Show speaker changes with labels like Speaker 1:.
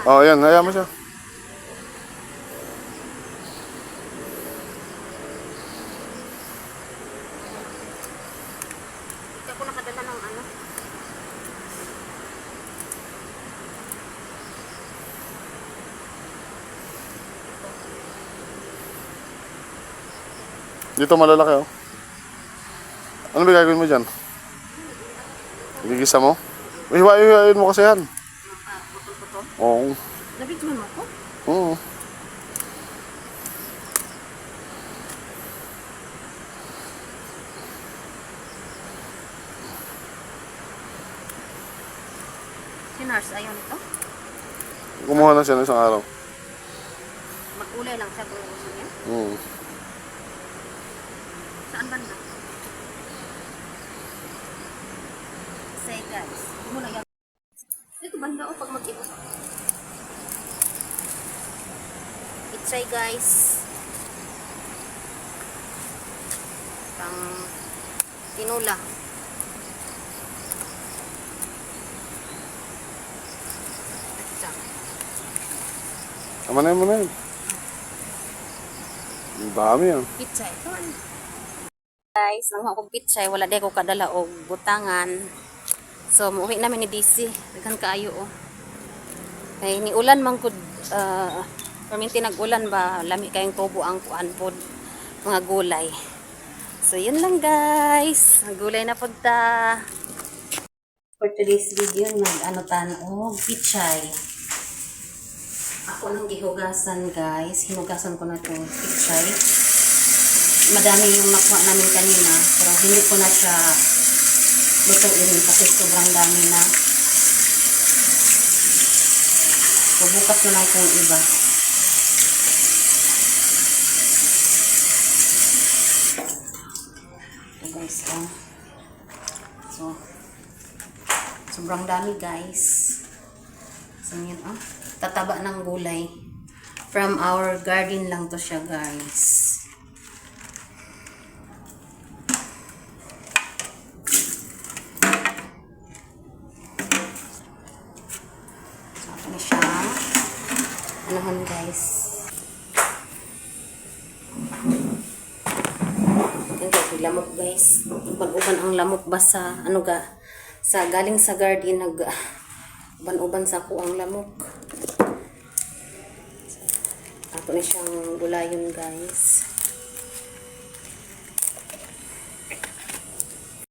Speaker 1: Oh, yan. Hayaan mo siya.
Speaker 2: Hindi ako nakadala ng ano.
Speaker 1: Dito malalaki, oh. Ano ba gagawin mo dyan? Igigisa mo? Hiwain mo kasi yan.
Speaker 2: Putol-putol.
Speaker 1: Oo.
Speaker 2: Nabig mo ako?
Speaker 1: Oo.
Speaker 2: Sinars, ayaw nito.
Speaker 1: Kumuha na siya ng isang araw.
Speaker 2: Mag-ulay lang siya kung gusto niya.
Speaker 1: Oo.
Speaker 2: Saan banda? Say guys. Muna yan. Ito banda o pag mag-ibot. I-try guys. Pang tinula.
Speaker 1: Tama na yun mo na yun. Ang dami yan.
Speaker 2: Pitsay. Guys, nang akong pitsay, wala di ako kadala og butangan. So, muuwi namin ni DC. Daghan kaayo oh. Kay ni ulan man kud perminti nag-ulan ba, lami kayong tubo ang kuan pod mga gulay. So, yun lang guys. Gulay na pagta. For today's video, mag-ano tan og pitsay. Ako nang gihugasan guys. Hinugasan ko na itong pitsay. Madami yung nakuha namin kanina. Pero hindi ko na siya lutuin kasi sobrang dami na. So bukas na lang kung iba. So guys, oh. So sobrang dami guys. So yun, oh. Tataba ng gulay. From our garden lang to siya guys. So ito na siya. Anohan guys. Ganda yung lamok guys. Uban-uban ang lamok ba sa ano ga sa galing sa garden nag uban-uban sa ko ang lamok. Ako na siyang gulayon guys.